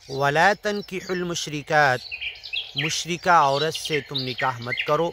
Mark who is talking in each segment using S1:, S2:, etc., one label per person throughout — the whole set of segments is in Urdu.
S1: ولا تنکحوا المشرکات، مشرکہ عورت سے تم نکاح مت کرو،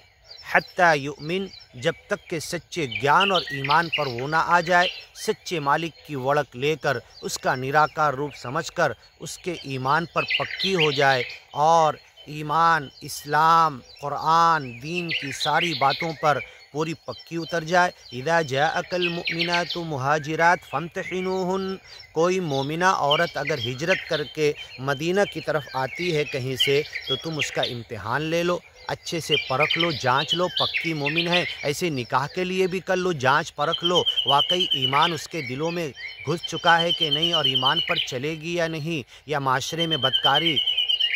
S1: حتیٰ یؤمن، جب تک کہ سچے گیان اور ایمان پر وہ نہ آ جائے، سچے مالک کی وڑک لے کر اس کا نراکار روپ سمجھ کر اس کے ایمان پر پکی ہو جائے اور ایمان، اسلام، قرآن، دین کی ساری باتوں پر پوری پکی اتر جائے۔ اذا جاءک المؤمنات مہاجرات فامتحنوہن، کوئی مومنہ عورت اگر ہجرت کر کے مدینہ کی طرف آتی ہے کہیں سے تو تم اس کا امتحان لے لو، اچھے سے پرکھ لو، جانچ لو پکی مومن ہے۔ ایسے نکاح کے لیے بھی کر لو، جانچ پرکھ لو واقعی ایمان اس کے دلوں میں گھس چکا ہے کہ نہیں اور ایمان پر چلے گی یا نہیں، یا معاشرے میں بدکاری،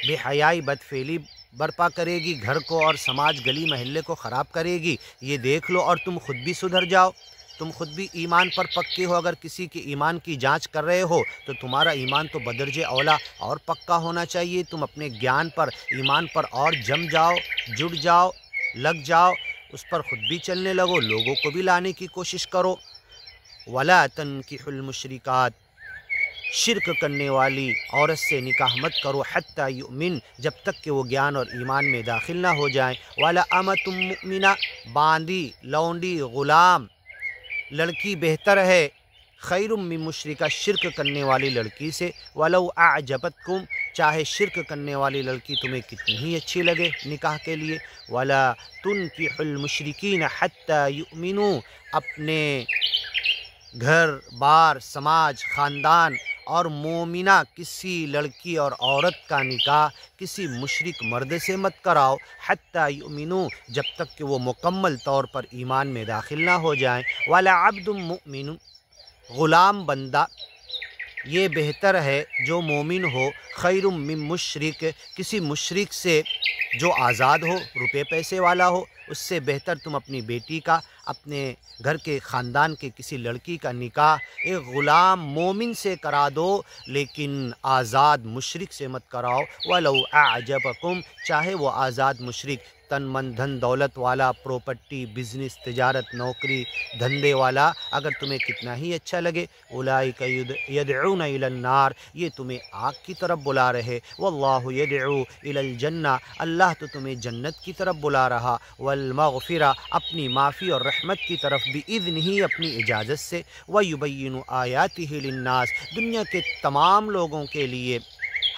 S1: بے حیائی، بدفعلی برپا کرے گی، گھر کو اور سماج گلی محلے کو خراب کرے گی، یہ دیکھ لو اور تم خود بھی سدھر جاؤ، تم خود بھی ایمان پر پکے ہو۔ اگر کسی کے ایمان کی جانچ کر رہے ہو تو تمہارا ایمان تو بدرجہ اولا اور پکا ہونا چاہیے، تم اپنے گیان پر، ایمان پر اور جم جاؤ، جڑ جاؤ، لگ جاؤ، اس پر خود بھی چلنے لگو، لوگوں کو بھی لانے کی کوشش کرو۔ ولا تنکحوا المشرکات، شرک کرنے والی عورت سے نکاح مت کرو، حتیٰ یؤمن، جب تک کہ وہ گیان اور ایمان میں داخل نہ ہو جائیں۔ وَلَأَمَةٌ مُؤْمِنَةٌ، باندی، لونڈی، غلام، لڑکی بہتر ہے، خیر من مشرکہ، شرک کرنے والی لڑکی سے، وَلَوْ أَعْجَبَتْكُمْ، چاہے شرک کرنے والی لڑکی تمہیں کتنی ہی اچھی لگے نکاح کے لیے۔ وَلَا تُنْكِحُوا الْمُشْرِكِينَ حَتَّى يُؤْمِنُوا، اپنے گھر بار، سماج، خاندان اور مومنہ کسی لڑکی اور عورت کا نکاح کسی مشرک مرد سے مت کراؤ، حتیٰ یؤمنوا، جب تک کہ وہ مکمل طور پر ایمان میں داخل نہ ہو جائیں۔ وَلَعَبْدٌ مُؤْمِنٌ، غلام بندہ یہ بہتر ہے جو مومن ہو، خیر من مشرک، کسی مشرک سے جو آزاد ہو، روپے پیسے والا ہو، اس سے بہتر تم اپنی بیٹی کا، اپنے گھر کے خاندان کے کسی لڑکی کا نکاح ایک غلام مومن سے کرا دو، لیکن آزاد مشرک سے مت کراؤ۔ وَلَوْ أَعْجَبَكُمْ، چاہے وہ آزاد مشرک تن من دھن دولت والا، پروپرٹی، بزنس، تجارت، نوکری، دھندے والا، اگر تمہیں کتنا ہی اچھا لگے۔ اولئک یدعون الی النار، یہ تمہیں آگ کی طرف بلا رہے، واللہ یدعو الی الجنہ، اللہ تو تمہیں جنت کی طرف بلا رہا، والمغفرہ، اپنی معافی اور رحمت کی طرف، بإذنہ، اپنی اجازت سے، ویبین آیاتہ للناس، دنیا کے تمام لوگوں کے لیے،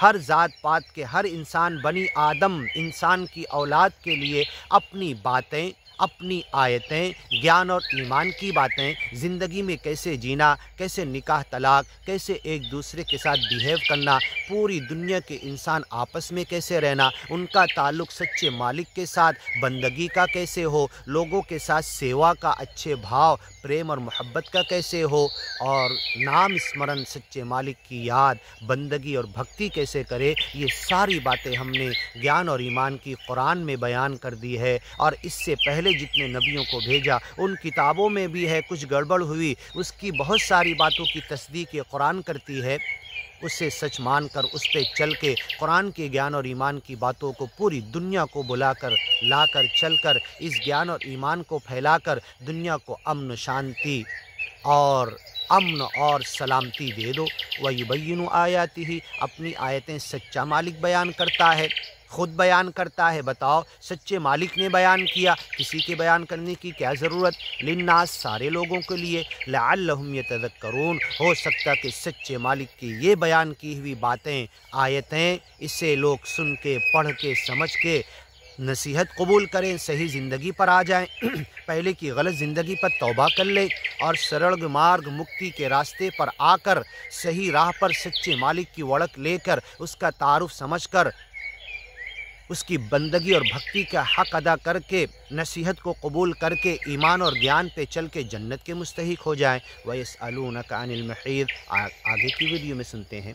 S1: ہر ذات پات کے، ہر انسان، بنی آدم انسان کی اولاد کے لیے اپنی باتیں، اپنی آیتیں، گیان اور ایمان کی باتیں، زندگی میں کیسے جینا، کیسے نکاح طلاق، کیسے ایک دوسرے کے ساتھ بیہیو کرنا، پوری دنیا کے انسان آپس میں کیسے رہنا، ان کا تعلق سچے مالک کے ساتھ بندگی کا کیسے ہو، لوگوں کے ساتھ سیوا کا، اچھے بھاؤ، پریم اور محبت کا کیسے ہو، اور نام اسمرن، سچے مالک کی یاد، بندگی اور بھکتی کیسے کرے، یہ ساری باتیں ہم نے گیان اور ایمان کی قرآن میں بیان کر دی ہے، اور اس سے پہلے جتنے نبیوں کو بھیجا ان کتابوں میں بھی ہے، کچھ گڑبڑ ہوئی، اس کی بہت ساری باتوں کی تصدیق قرآن کرتی ہے، اسے سچ مان کر اس پہ چل کے قرآن کے گیان اور ایمان کی باتوں کو پوری دنیا کو بلا کر، لا کر، چل کر اس گیان اور ایمان کو پھیلا کر دنیا کو امن، شانتی اور امن اور سلامتی دے دو۔ وَيُبَيِّنُ آیاتہ، اپنی آیتیں سچا مالک بیان کرتا ہے، خود بیان کرتا ہے، بتاؤ سچے مالک نے بیان کیا، کسی کے بیان کرنے کی کیا ضرورت، للناس، سارے لوگوں کے لیے، لعلہم یتذکرون، ہو سکتا کہ سچے مالک کی یہ بیان کی ہوئی باتیں، آیتیں، اسے لوگ سن کے، پڑھ کے، سمجھ کے نصیحت قبول کریں، صحیح زندگی پر آ جائیں، پہلے کی غلط زندگی پر توبہ کر لیں اور سرل مارگ مکتی کے راستے پر آ کر صحیح راہ پر سچے مالک کی وڑک لے کر اس کا تعارف سمجھ کر اس کی بندگی اور بھکتی کا حق ادا کر کے، نصیحت کو قبول کر کے، ایمان اور گیان پہ چل کے جنت کے مستحق ہو جائیں۔ وَيَسْأَلُونَكَ عَنِ الْمَحِيضِ، آگے کی ویڈیو میں سنتے ہیں۔